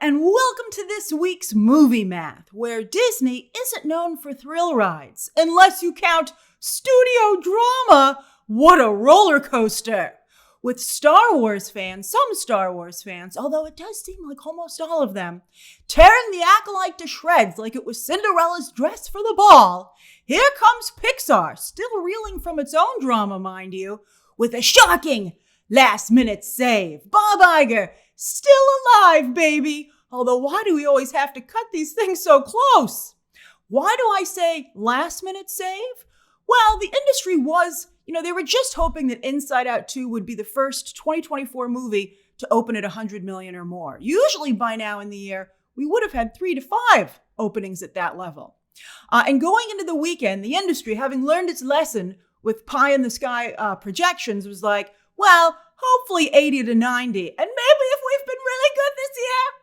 and welcome to this week's Movie Math, where Disney isn't known for thrill rides, unless you count studio drama. What a roller coaster! With some Star Wars fans, although it does seem like almost all of them, tearing the Acolyte to shreds like it was Cinderella's dress for the ball, here comes Pixar, still reeling from its own drama, mind you, with a shocking last-minute save. Bob Iger, still alive, baby! Although why do we always have to cut these things so close? Why do I say last-minute save? Well, the industry was, they were just hoping that Inside Out 2 would be the first 2024 movie to open at 100 million or more. Usually by now in the year, we would have had 3 to 5 openings at that level. And going into the weekend, the industry, having learned its lesson with pie-in-the-sky projections, was like, well, hopefully 80 to 90. And maybe if we've been really good this year,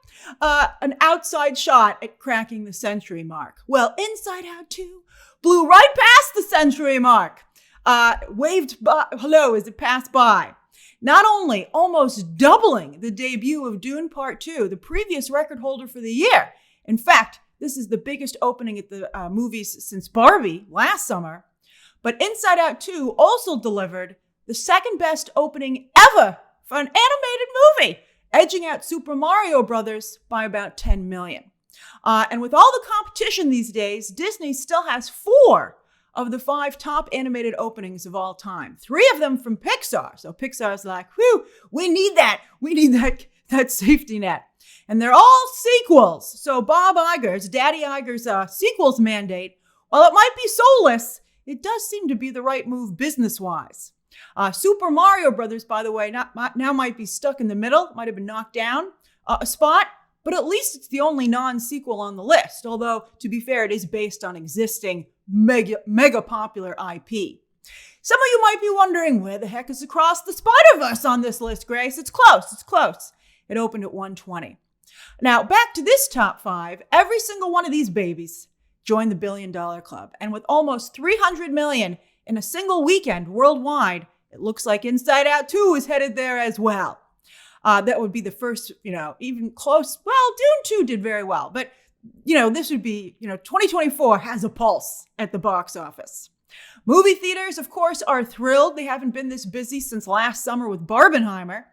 an outside shot at cracking the century mark. Well, Inside Out 2 blew right past the century mark. Waved by, hello as it passed by. Not only almost doubling the debut of Dune Part 2, the previous record holder for the year. In fact, this is the biggest opening at the movies since Barbie last summer. But Inside Out 2 also delivered the second best opening ever for an animated movie, edging out Super Mario Brothers by about 10 million. And with all the competition these days, Disney still has 4 of the 5 top animated openings of all time. 3 of them from Pixar. So Pixar's like, whew, we need that. We need that safety net. And they're all sequels. So Bob Iger's, Daddy Iger's sequels mandate, while it might be soulless, it does seem to be the right move business-wise. Super Mario Brothers, by the way, now might be stuck in the middle, might have been knocked down a spot, but at least it's the only non-sequel on the list. Although, to be fair, it is based on existing mega popular IP. Some of you might be wondering, where the heck is Across the Spider-Verse on this list, Grace? It's close. It opened at 120. Now, back to this top 5, every single one of these babies joined the $1 billion club. And with almost 300 million in a single weekend worldwide, it looks like Inside Out 2 is headed there as well. That would be the first, even close. Well, Dune 2 did very well, but, this would be, 2024 has a pulse at the box office. Movie theaters, of course, are thrilled. They haven't been this busy since last summer with Barbenheimer.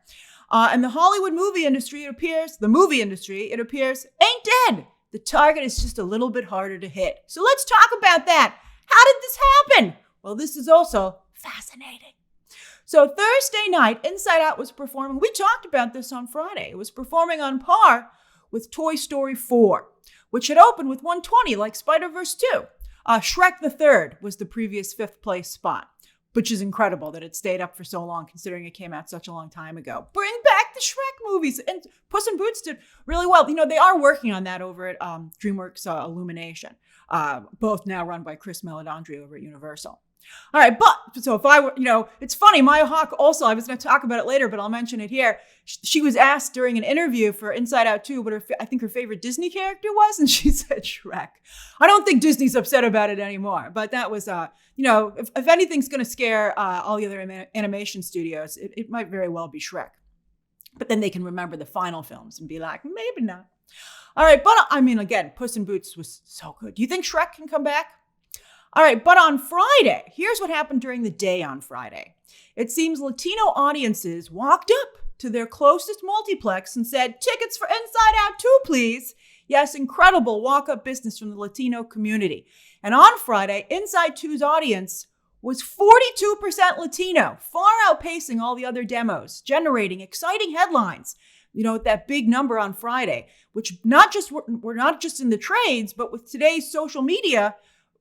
And the Hollywood movie industry, it appears, ain't dead. The target is just a little bit harder to hit. So let's talk about that. How did this happen? Well, this is also fascinating. So Thursday night, Inside Out was performing. We talked about this on Friday. It was performing on par with Toy Story 4, which had opened with 120 like Spider-Verse 2. Shrek the Third was the previous 5th place spot, which is incredible that it stayed up for so long considering it came out such a long time ago. Bring back the Shrek movies. And Puss in Boots did really well. They are working on that over at DreamWorks Illumination, both now run by Chris Meledandri over at Universal. All right, but so if I were, it's funny, Maya Hawke also, I was going to talk about it later, but I'll mention it here. She was asked during an interview for Inside Out 2 what I think her favorite Disney character was, and she said Shrek. I don't think Disney's upset about it anymore, but that was, if anything's going to scare all the other animation studios, it might very well be Shrek. But then they can remember the final films and be like, maybe not. All right, but again, Puss in Boots was so good. Do you think Shrek can come back? All right, but on Friday, here's what happened during the day on Friday. It seems Latino audiences walked up to their closest multiplex and said, tickets for Inside Out 2, please. Yes, incredible walk-up business from the Latino community. And on Friday, Inside 2's audience was 42% Latino, far outpacing all the other demos, generating exciting headlines. That big number on Friday, which we're not just in the trades, but with today's social media,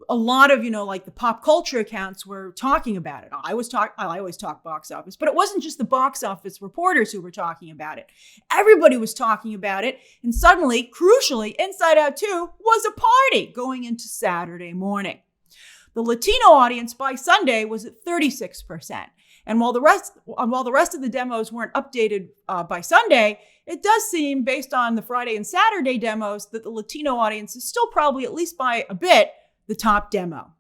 a lot of, like the pop culture accounts were talking about it. I always talk box office, but it wasn't just the box office reporters who were talking about it. Everybody was talking about it. And suddenly, crucially, Inside Out 2 was a party going into Saturday morning. The Latino audience by Sunday was at 36%. And while the rest of the demos weren't updated by Sunday, it does seem, based on the Friday and Saturday demos, that the Latino audience is still probably, at least by a bit, the top demo.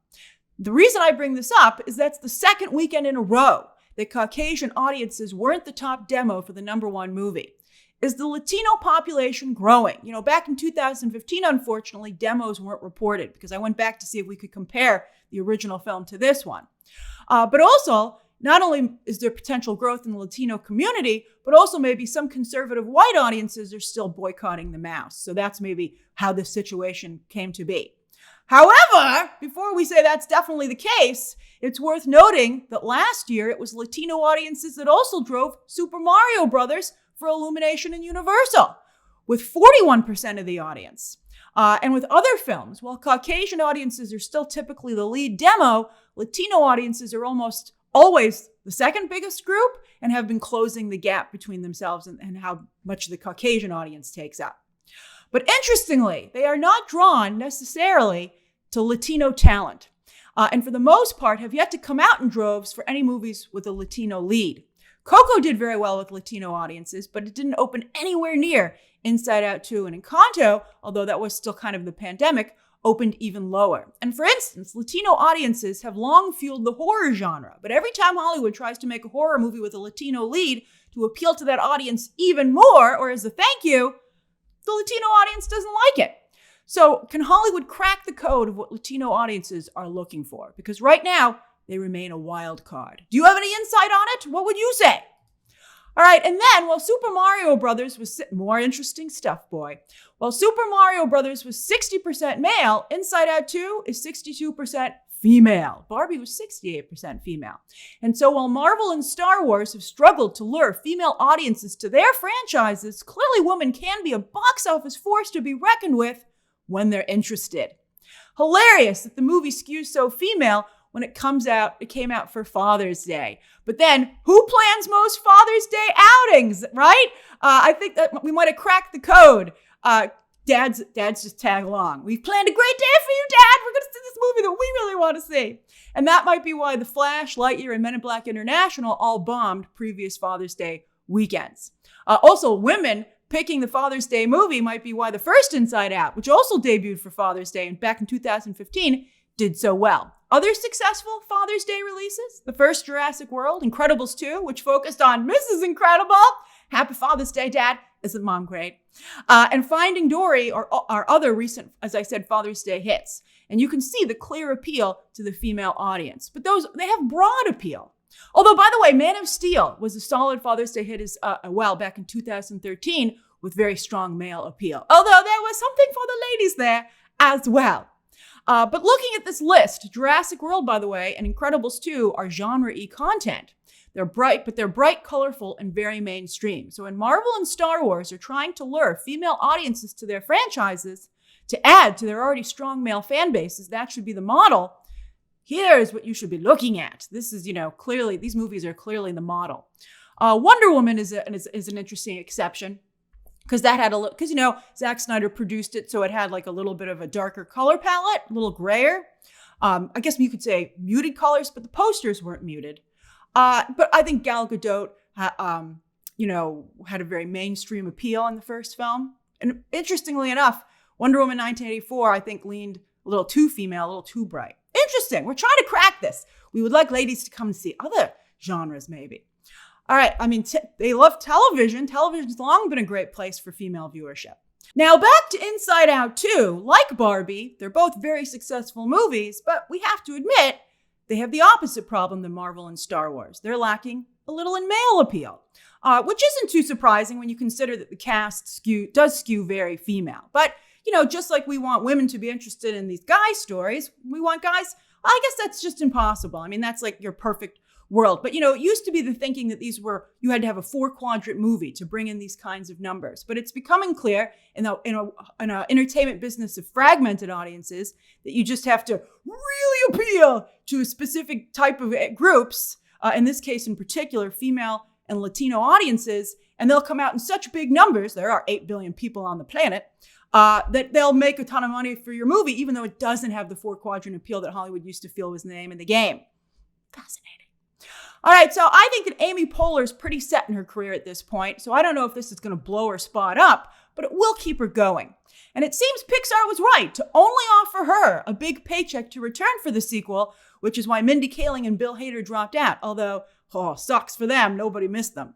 The reason I bring this up is that's the second weekend in a row that Caucasian audiences weren't the top demo for the number 1 movie. is the Latino population growing? Back in 2015, unfortunately, demos weren't reported because I went back to see if we could compare the original film to this one. But also, not only is there potential growth in the Latino community, but also maybe some conservative white audiences are still boycotting the mouse. So that's maybe how this situation came to be. However, before we say that's definitely the case, it's worth noting that last year it was Latino audiences that also drove Super Mario Brothers for Illumination and Universal, with 41% of the audience. And with other films, while Caucasian audiences are still typically the lead demo, Latino audiences are almost always the second biggest group and have been closing the gap between themselves and how much the Caucasian audience takes up. But interestingly, they are not drawn necessarily to Latino talent, and for the most part have yet to come out in droves for any movies with a Latino lead. Coco did very well with Latino audiences, but it didn't open anywhere near Inside Out 2, and Encanto, although that was still kind of the pandemic, opened even lower. And for instance, Latino audiences have long fueled the horror genre, but every time Hollywood tries to make a horror movie with a Latino lead to appeal to that audience even more, or as a thank you, the Latino audience doesn't like it. So can Hollywood crack the code of what Latino audiences are looking for? Because right now, they remain a wild card. Do you have any insight on it? What would you say? All right, and then while Super Mario Brothers was more interesting stuff, boy. While Super Mario Brothers was 60% male, Inside Out 2 is 62% female. Barbie was 68% female. And so while Marvel and Star Wars have struggled to lure female audiences to their franchises, clearly women can be a box office force to be reckoned with when they're interested. Hilarious that the movie skews so female when it came out for Father's Day. But then, who plans most Father's Day outings, right? I think that we might have cracked the code. Dads just tag along. We've planned a great day for you, Dad. We're going to see this movie that we really want to see. And that might be why The Flash, Lightyear, and Men in Black International all bombed previous Father's Day weekends. Also, women picking the Father's Day movie might be why the first Inside Out, which also debuted for Father's Day and back in 2015, did so well. Other successful Father's Day releases, the first Jurassic World, Incredibles 2, which focused on Mrs. Incredible. Happy Father's Day, Dad. Isn't Mom great? And Finding Dory are other recent, as I said, Father's Day hits. And you can see the clear appeal to the female audience. But they have broad appeal. Although, by the way, Man of Steel was a solid Father's Day hit as well back in 2013 with very strong male appeal. Although there was something for the ladies there as well. But looking at this list, Jurassic World, by the way, and Incredibles 2 are genre-y content. They're bright, colorful, and very mainstream. So when Marvel and Star Wars are trying to lure female audiences to their franchises to add to their already strong male fan bases, that should be the model. Here's what you should be looking at. This is, clearly, these movies are clearly the model. Wonder Woman is an interesting exception. Because that had Zack Snyder produced it, so it had like a little bit of a darker color palette, a little grayer. I guess you could say muted colors, but the posters weren't muted. But I think Gal Gadot, had a very mainstream appeal in the first film. And interestingly enough, Wonder Woman 1984, I think, leaned a little too female, a little too bright. Interesting. We're trying to crack this. We would like ladies to come and see other genres, maybe. All right, they love television. Television's long been a great place for female viewership. Now back to Inside Out 2. Like Barbie, they're both very successful movies, but we have to admit, they have the opposite problem than Marvel and Star Wars. They're lacking a little in male appeal, which isn't too surprising when you consider that the cast does skew very female. But, just like we want women to be interested in these guy stories, we want guys, I guess that's just impossible. That's like your perfect world. But, it used to be the thinking that you had to have a 4-quadrant movie to bring in these kinds of numbers. But it's becoming clear in an entertainment business of fragmented audiences that you just have to really appeal to a specific type of groups, in this case in particular, female and Latino audiences, and they'll come out in such big numbers, there are 8 billion people on the planet, that they'll make a ton of money for your movie, even though it doesn't have the 4-quadrant appeal that Hollywood used to feel was the name of the game. Fascinating. All right, so I think that Amy Poehler's pretty set in her career at this point, so I don't know if this is going to blow her spot up, but it will keep her going. And it seems Pixar was right to only offer her a big paycheck to return for the sequel, which is why Mindy Kaling and Bill Hader dropped out, although, sucks for them, nobody missed them.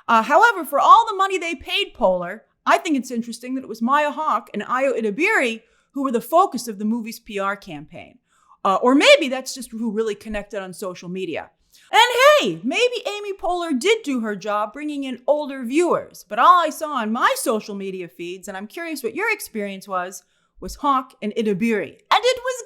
However, for all the money they paid Poehler, I think it's interesting that it was Maya Hawke and Ayo Edebiri who were the focus of the movie's PR campaign. Or maybe that's just who really connected on social media. And hey, maybe Amy Poehler did do her job bringing in older viewers, but all I saw on my social media feeds, and I'm curious what your experience was Hawke and Edebiri. And it was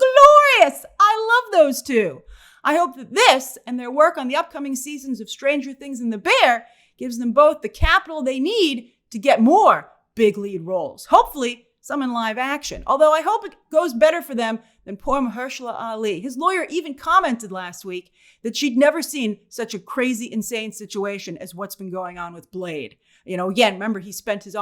glorious! I love those two. I hope that this and their work on the upcoming seasons of Stranger Things and The Bear gives them both the capital they need to get more big lead roles. Hopefully, some in live action. Although I hope it goes better for them than poor Mahershala Ali. His lawyer even commented last week that she'd never seen such a crazy, insane situation as what's been going on with Blade. Again, remember, he spent his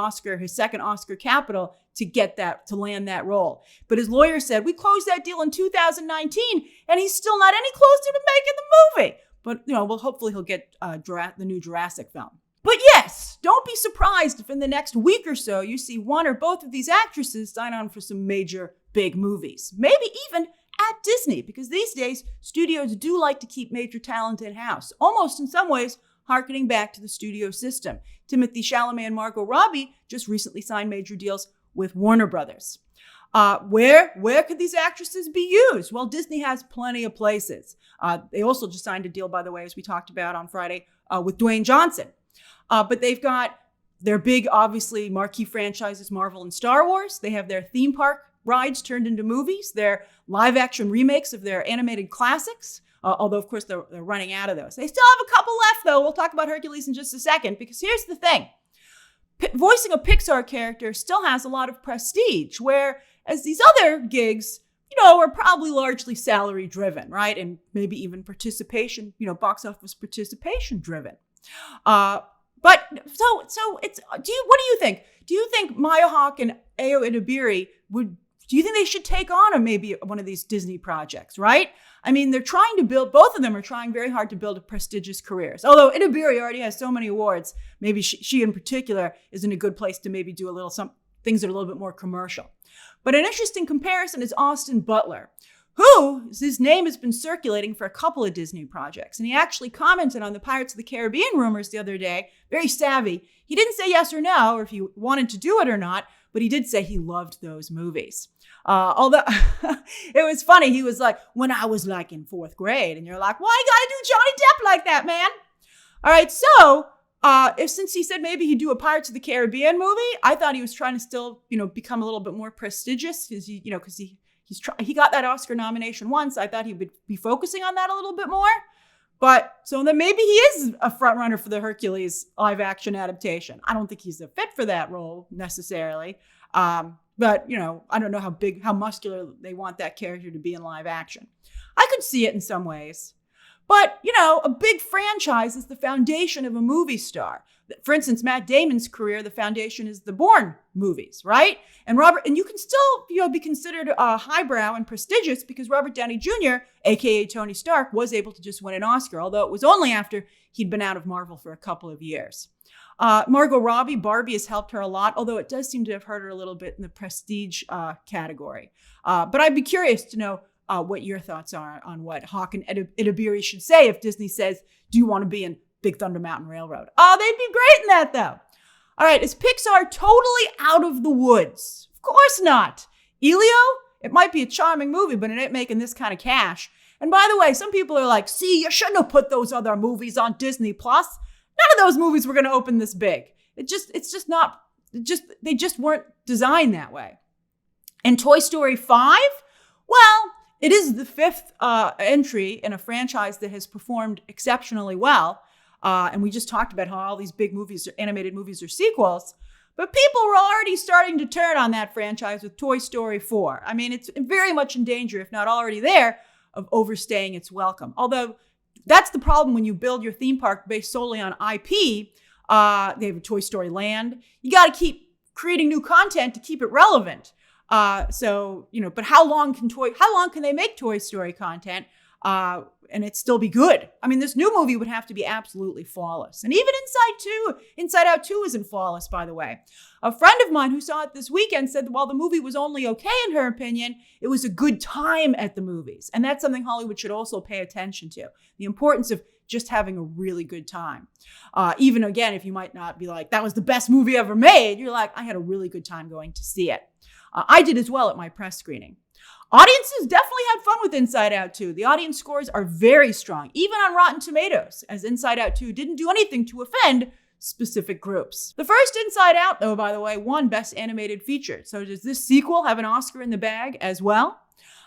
second Oscar capital to land that role. But his lawyer said, we closed that deal in 2019 and he's still not any closer to making the movie. But, hopefully he'll get the new Jurassic film. But yes, don't be surprised if in the next week or so you see one or both of these actresses sign on for some major big movies. Maybe even at Disney, because these days studios do like to keep major talent in-house, almost in some ways harkening back to the studio system. Timothée Chalamet and Margot Robbie just recently signed major deals with Warner Brothers. Where could these actresses be used? Well, Disney has plenty of places. They also just signed a deal, by the way, as we talked about on Friday, with Dwayne Johnson. But they've got their big, obviously, marquee franchises, Marvel and Star Wars. They have their theme park rides turned into movies, their live-action remakes of their animated classics, although, of course, they're running out of those. They still have a couple left, though. We'll talk about Hercules in just a second, because here's the thing. Voicing a Pixar character still has a lot of prestige, whereas these other gigs, are probably largely salary-driven, right? And maybe even participation, box office participation-driven. But so it's. What do you think? Do you think Maya Hawke and Ayo Edebiri do you think they should take on maybe one of these Disney projects, right? I mean, both of them are trying very hard to build prestigious careers. Although Edebiri already has so many awards, maybe she in particular is in a good place to maybe do some things that are a little bit more commercial. But an interesting comparison is Austin Butler, his name has been circulating for a couple of Disney projects. And he actually commented on the Pirates of the Caribbean rumors the other day, very savvy. He didn't say yes or no, or if he wanted to do it or not, but he did say he loved those movies. Although it was funny, he was like, when I was like in fourth grade, and you're like, why you gotta do Johnny Depp like that, man? All right, so since he said maybe he'd do a Pirates of the Caribbean movie, I thought he was trying to still, become a little bit more prestigious because he got that Oscar nomination once. I thought he would be focusing on that a little bit more. But so then maybe he is a front runner for the Hercules live action adaptation. I don't think he's a fit for that role necessarily. But, I don't know how muscular they want that character to be in live action. I could see it in some ways. But, a big franchise is the foundation of a movie star. For instance, Matt Damon's career, the foundation is the Bourne movies, right? And you can still, be considered highbrow and prestigious because Robert Downey Jr., aka Tony Stark, was able to just win an Oscar, although it was only after he'd been out of Marvel for a couple of years. Margot Robbie, Barbie has helped her a lot, although it does seem to have hurt her a little bit in the prestige category. But I'd be curious to know what your thoughts are on what Hawke and Edebiri should say if Disney says, do you want to be in Big Thunder Mountain Railroad? Oh, they'd be great in that, though. All right, is Pixar totally out of the woods? Of course not. Elio, it might be a charming movie, but it ain't making this kind of cash. And by the way, some people are like, see, you shouldn't have put those other movies on Disney Plus. None of those movies were going to open this big. They just weren't designed that way. And Toy Story 5, well, it is the fifth entry in a franchise that has performed exceptionally well. And we just talked about how all these big movies, animated movies, are sequels. But people were already starting to turn on that franchise with Toy Story 4. I mean, it's very much in danger, if not already there, of overstaying its welcome. Although that's the problem when you build your theme park based solely on IP. They have a Toy Story Land. You got to keep creating new content to keep it relevant. But how long can they make Toy Story content and it still be good. I mean, this new movie would have to be absolutely flawless. And even Inside Out 2 isn't flawless, by the way. A friend of mine who saw it this weekend said that while the movie was only okay in her opinion, it was a good time at the movies. And that's something Hollywood should also pay attention to. The importance of just having a really good time. Even again, if you might not be like, that was the best movie ever made, you're like, I had a really good time going to see it. I did as well at my press screening. Audiences definitely had fun with Inside Out 2. The audience scores are very strong, even on Rotten Tomatoes, as Inside Out 2 didn't do anything to offend specific groups. The first Inside Out, though, by the way, won Best Animated Feature. So does this sequel have an Oscar in the bag as well?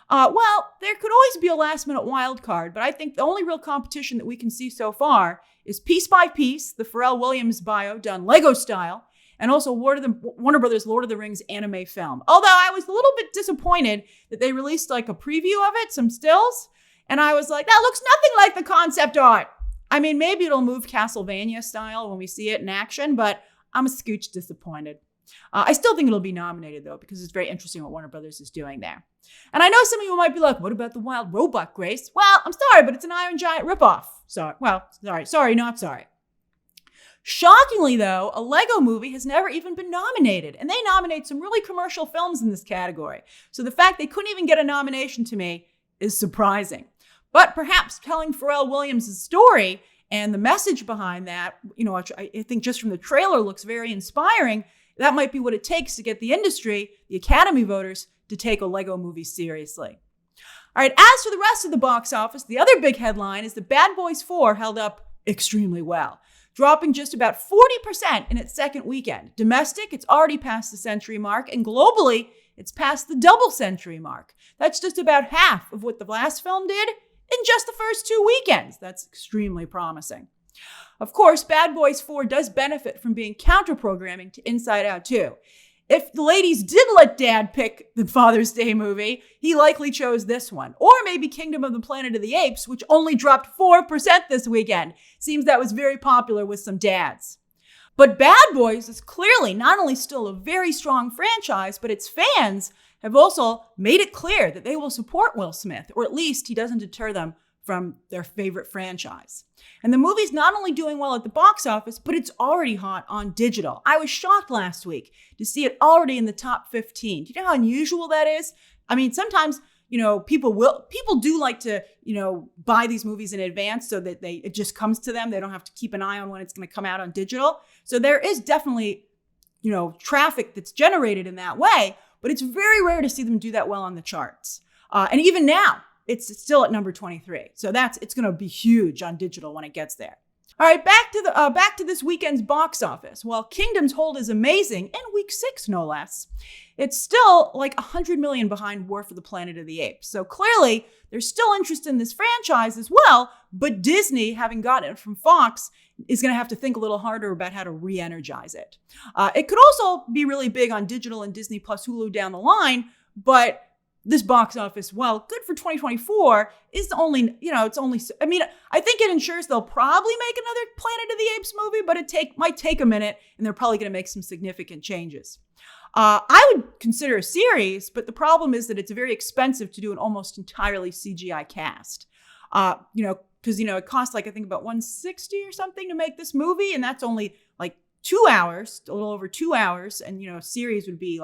Well, there could always be a last-minute wild card, but I think the only real competition that we can see so far is Piece by Piece, the Pharrell Williams bio done Lego style, and also Warner Brothers' Lord of the Rings anime film. Although I was a little bit disappointed that they released like a preview of it, some stills, and I was like, that looks nothing like the concept art. I mean, maybe it'll move Castlevania style when we see it in action, but I'm a scooch disappointed. I still think it'll be nominated, though, because it's very interesting what Warner Brothers is doing there. And I know some of you might be like, what about the Wild Robot, Grace? Well, I'm sorry, but it's an Iron Giant ripoff. Sorry, not sorry. Shockingly, though, a Lego movie has never even been nominated, and they nominate some really commercial films in this category. So the fact they couldn't even get a nomination to me is surprising. But perhaps telling Pharrell Williams' story and the message behind that, which I think just from the trailer looks very inspiring, that might be what it takes to get the industry, the Academy voters, to take a Lego movie seriously. All right, as for the rest of the box office, the other big headline is that Bad Boys 4 held up extremely well, dropping just about 40% in its second weekend. Domestic, it's already past the century mark, and globally, it's past the double-century mark. That's just about half of what the last film did in just the first 2 weekends. That's extremely promising. Of course, Bad Boys 4 does benefit from being counter-programming to Inside Out 2. If the ladies did let Dad pick the Father's Day movie, he likely chose this one. Or maybe Kingdom of the Planet of the Apes, which only dropped 4% this weekend. Seems that was very popular with some dads. But Bad Boys is clearly not only still a very strong franchise, but its fans have also made it clear that they will support Will Smith, or at least he doesn't deter them from their favorite franchise. And the movie's not only doing well at the box office, but it's already hot on digital. I was shocked last week to see it already in the top 15. Do you know how unusual that is? I mean, sometimes, people do like to, buy these movies in advance so that it just comes to them. They don't have to keep an eye on when it's going to come out on digital. So there is definitely, traffic that's generated in that way, but it's very rare to see them do that well on the charts. And even now, it's still at number 23. So it's going to be huge on digital when it gets there. All right, back to this weekend's box office. While Kingdom's hold is amazing, in week 6 no less, it's still like 100 million behind War for the Planet of the Apes. So clearly, there's still interest in this franchise as well, but Disney, having gotten it from Fox, is going to have to think a little harder about how to re-energize it. It could also be really big on digital and Disney plus Hulu down the line, but this box office, well, good for 2024, is I think it ensures they'll probably make another Planet of the Apes movie, but it might take a minute, and they're probably going to make some significant changes. I would consider a series, but the problem is that it's very expensive to do an almost entirely CGI cast. Because, it costs I think about $160 or something to make this movie, and that's only 2 hours, a little over 2 hours, and, a series would be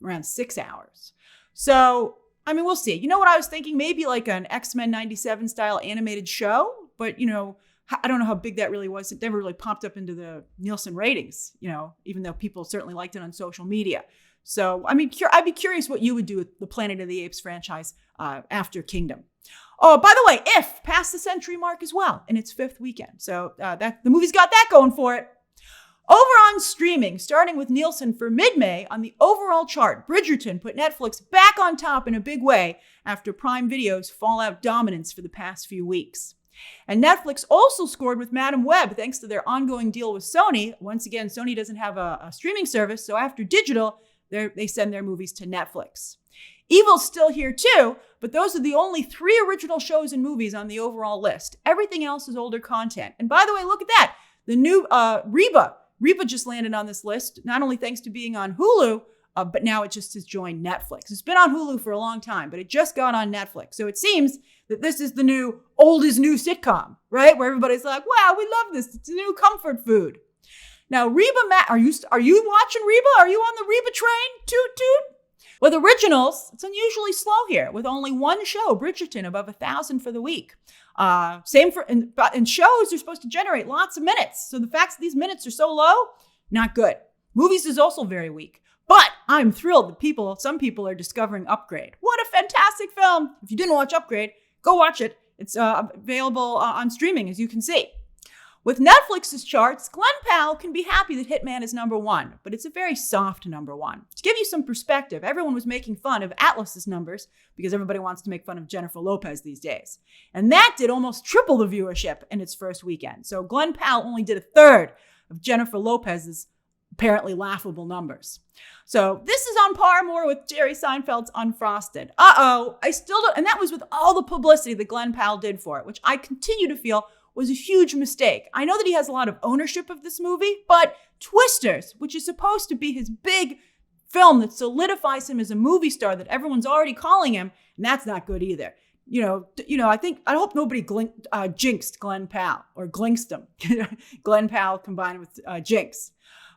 around 6 hours. So, we'll see. You know what I was thinking? Maybe an X-Men 97 style animated show, but, I don't know how big that really was. It never really popped up into the Nielsen ratings, even though people certainly liked it on social media. So, I'd be curious what you would do with the Planet of the Apes franchise after Kingdom. Oh, by the way, If passed the century mark as well in its 5th weekend. So the movie's got that going for it. Over on streaming, starting with Nielsen for mid-May, on the overall chart, Bridgerton put Netflix back on top in a big way after Prime Video's fallout dominance for the past few weeks. And Netflix also scored with Madam Web thanks to their ongoing deal with Sony. Once again, Sony doesn't have a streaming service, so after digital, they send their movies to Netflix. Evil's still here too, but those are the only 3 original shows and movies on the overall list. Everything else is older content. And by the way, look at that. The new Reba just landed on this list, not only thanks to being on Hulu, but now it just has joined Netflix. It's been on Hulu for a long time, but it just got on Netflix. So it seems that this is the new old is new sitcom, right? Where everybody's like, wow, we love this. It's a new comfort food. Now, Reba, are you watching Reba? Are you on the Reba train? Toot toot. With originals, it's unusually slow here, with only one show, Bridgerton, above 1,000 for the week. Same for, and shows are supposed to generate lots of minutes. So the fact that these minutes are so low, not good. Movies is also very weak. But I'm thrilled that some people are discovering Upgrade. What a fantastic film. If you didn't watch Upgrade, go watch it. It's available on streaming, as you can see. With Netflix's charts, Glenn Powell can be happy that Hitman is number one, but it's a very soft number one. To give you some perspective, everyone was making fun of Atlas's numbers because everybody wants to make fun of Jennifer Lopez these days. And that did almost triple the viewership in its first weekend. So Glenn Powell only did a third of Jennifer Lopez's apparently laughable numbers. So this is on par more with Jerry Seinfeld's Unfrosted. I still don't, and that was with all the publicity that Glenn Powell did for it, which I continue to feel was a huge mistake. I know that he has a lot of ownership of this movie, but Twisters, which is supposed to be his big film that solidifies him as a movie star that everyone's already calling him, and that's not good either. I hope nobody jinxed Glenn Powell or glinked him. Glenn Powell combined with Jinx.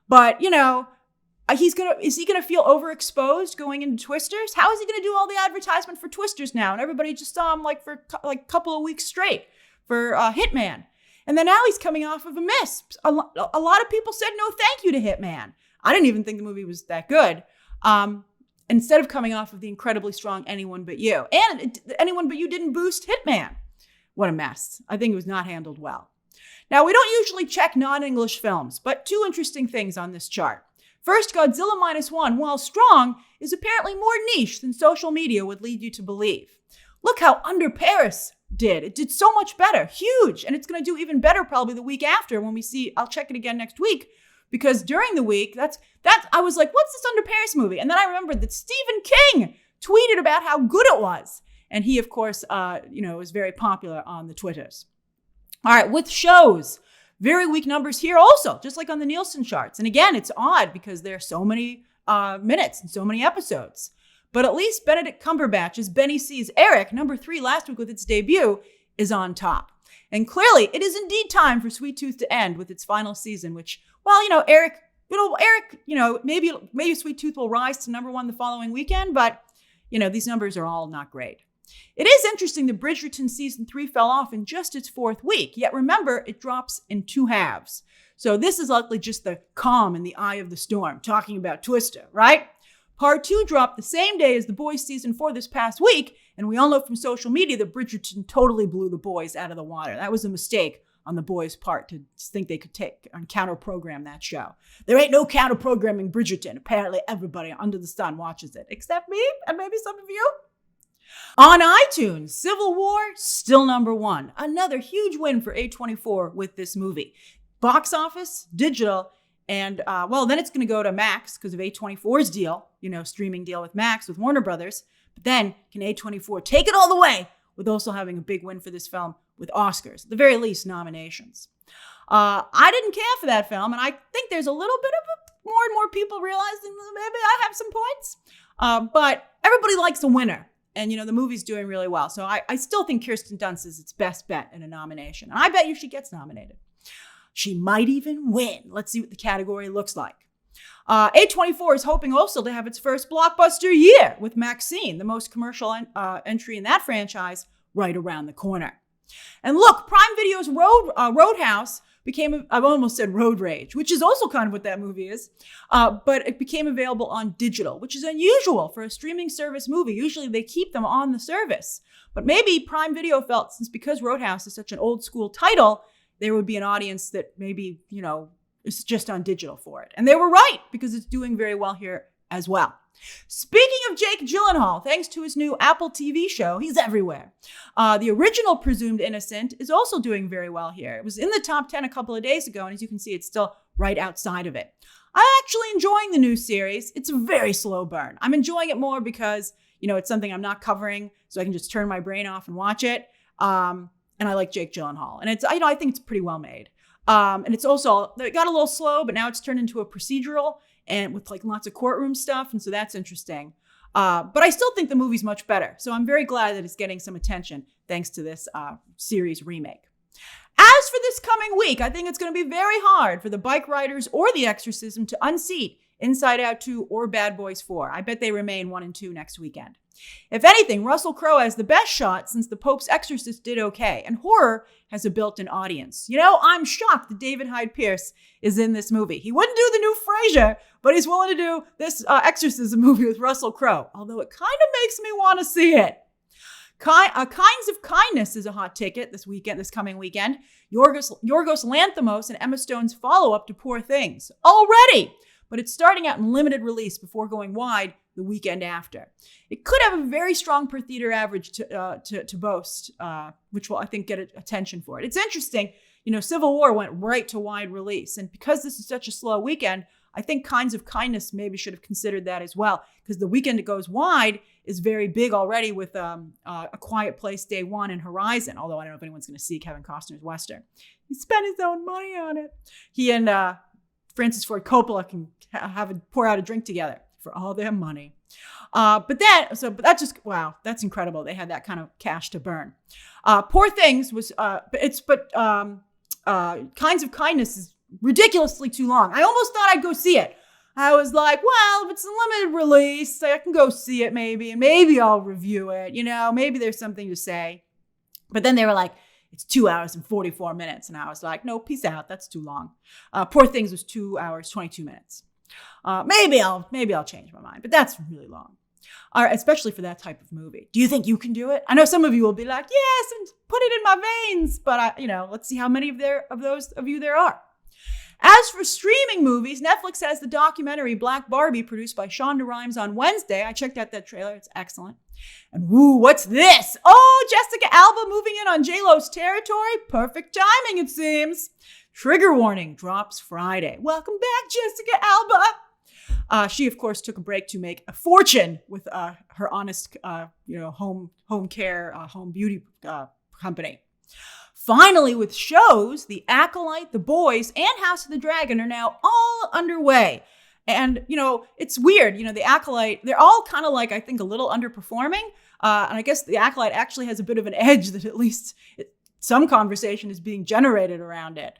But, is he gonna feel overexposed going into Twisters? How is he gonna do all the advertisement for Twisters now? And everybody just saw him for a couple of weeks straight for Hitman. And then now he's coming off of a miss. A lot of people said no thank you to Hitman. I didn't even think the movie was that good. Instead of coming off of the incredibly strong Anyone But You. And Anyone But You didn't boost Hitman. What a mess. I think it was not handled well. Now, we don't usually check non-English films, but two interesting things on this chart. First, Godzilla Minus One, while strong, is apparently more niche than social media would lead you to believe. Look how Under Paris did. It did so much better. Huge. And it's going to do even better probably the week after when we see, I'll check it again next week, because during the week, I was like, what's this Under Paris movie? And then I remembered that Stephen King tweeted about how good it was. And he, of course, was very popular on the Twitters. All right, with shows, very weak numbers here also, just like on the Nielsen charts. And again, it's odd because there are so many minutes and so many episodes. But at least Benedict Cumberbatch's Benny C's Eric, number 3 last week with its debut, is on top. And clearly, it is indeed time for Sweet Tooth to end with its final season, which, Eric, maybe Sweet Tooth will rise to number 1 the following weekend, but, these numbers are all not great. It is interesting that Bridgerton Season 3 fell off in just its 4th week, yet remember, it drops in 2 halves. So this is likely just the calm in the eye of the storm, talking about Twister, right? Part 2 dropped the same day as The Boys Season 4 this past week, and we all know from social media that Bridgerton totally blew The Boys out of the water. That was a mistake on The Boys' part to think they could take and counter-program that show. There ain't no counter-programming Bridgerton. Apparently everybody under the sun watches it, except me and maybe some of you. On iTunes, Civil War, still number 1. Another huge win for A24 with this movie. Box office, digital, and then it's going to go to Max because of A24's deal, streaming deal with Max, with Warner Brothers. But then can A24 take it all the way with also having a big win for this film with Oscars, at the very least nominations. I didn't care for that film, and I think there's a little bit of more and more people realizing that maybe I have some points. But everybody likes a winner. And, the movie's doing really well. So I still think Kirsten Dunst is its best bet in a nomination. And I bet you she gets nominated. She might even win. Let's see what the category looks like. A24 is hoping also to have its first blockbuster year with Maxine, the most commercial entry in that franchise, right around the corner. And look, Prime Video's Roadhouse became, I almost said Road Rage, which is also kind of what that movie is, but it became available on digital, which is unusual for a streaming service movie. Usually they keep them on the service. But maybe Prime Video felt, because Roadhouse is such an old school title, there would be an audience that maybe, is just on digital for it. And they were right, because it's doing very well here as well. Speaking of Jake Gyllenhaal, thanks to his new Apple TV show, he's everywhere. The original Presumed Innocent is also doing very well here. It was in the top 10 a couple of days ago, and as you can see, it's still right outside of it. I'm actually enjoying the new series. It's a very slow burn. I'm enjoying it more because, it's something I'm not covering, so I can just turn my brain off and watch it. And I like Jake Gyllenhaal. And it's, I think it's pretty well made. And it's also, it got a little slow, but now it's turned into a procedural. and with like lots of courtroom stuff. And so that's interesting. But I still think the movie's much better. So I'm very glad that it's getting some attention thanks to this series remake. As for this coming week, I think it's going to be very hard for the Bike Riders or The Exorcism to unseat Inside Out 2 or Bad Boys 4. I bet they remain 1 and 2 next weekend. If anything, Russell Crowe has the best shot since The Pope's Exorcist did okay, and horror has a built-in audience. You know, I'm shocked that David Hyde Pierce is in this movie. He wouldn't do the new Frasier, but he's willing to do this Exorcism movie with Russell Crowe, although it kind of makes me want to see it. Kinds of Kindness is a hot ticket this coming weekend. Yorgos Lanthimos and Emma Stone's follow-up to Poor Things. Already! But it's starting out in limited release before going wide the weekend after. It could have a very strong per theater average to boast, which will, I think, get attention for it. It's interesting, you know, Civil War went right to wide release. And because this is such a slow weekend, I think Kinds of Kindness maybe should have considered that as well, because the weekend it goes wide is very big already with A Quiet Place Day 1 and Horizon, although I don't know if anyone's going to see Kevin Costner's Western. He spent his own money on it. He and Francis Ford Coppola can pour out a drink together for all their money. But that's incredible. They had that kind of cash to burn. Poor Things was, Kinds of Kindness is ridiculously too long. I almost thought I'd go see it. I was like, well, if it's a limited release, I can go see it maybe, and maybe I'll review it. You know, maybe there's something to say. But then they were like, it's 2 hours and 44 minutes. And I was like, no, peace out. That's too long. Poor Things was 2 hours, 22 minutes. Maybe I'll change my mind, but that's really long. Especially for that type of movie. Do you think you can do it? I know some of you will be like, yes, and put it in my veins. But let's see how many of those of you there are. As for streaming movies, Netflix has the documentary Black Barbie produced by Shonda Rhimes on Wednesday. I checked out that trailer. It's excellent. And woo, what's this? Oh, Jessica Alba moving in on J-Lo's territory. Perfect timing, it seems. Trigger warning drops Friday. Welcome back, Jessica Alba. She, of course, took a break to make a fortune with her honest, home care, home beauty company. Finally, with shows, The Acolyte, The Boys, and House of the Dragon are now all underway. And, it's weird. The Acolyte, they're all kind of like, I think, a little underperforming. And I guess The Acolyte actually has a bit of an edge that at least some conversation is being generated around it.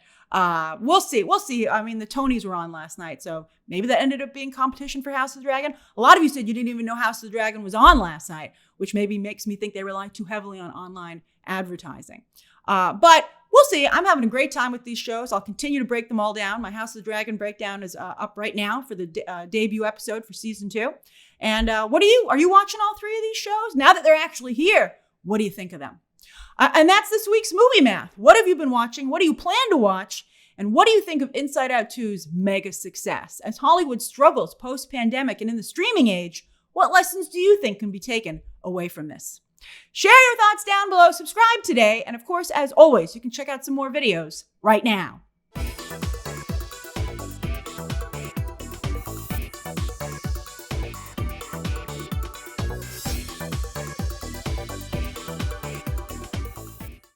We'll see. I mean, the Tonys were on last night, so maybe that ended up being competition for House of the Dragon. A lot of you said you didn't even know House of the Dragon was on last night, which maybe makes me think they rely too heavily on online advertising. But we'll see. I'm having a great time with these shows. I'll continue to break them all down. My House of the Dragon breakdown is up right now for the debut episode for season 2. And are you watching all 3 of these shows? Now that they're actually here, what do you think of them? And that's this week's Movie Math. What have you been watching? What do you plan to watch? And what do you think of Inside Out 2's mega success? As Hollywood struggles post-pandemic and in the streaming age, what lessons do you think can be taken away from this? Share your thoughts down below, subscribe today, and of course, as always, you can check out some more videos right now.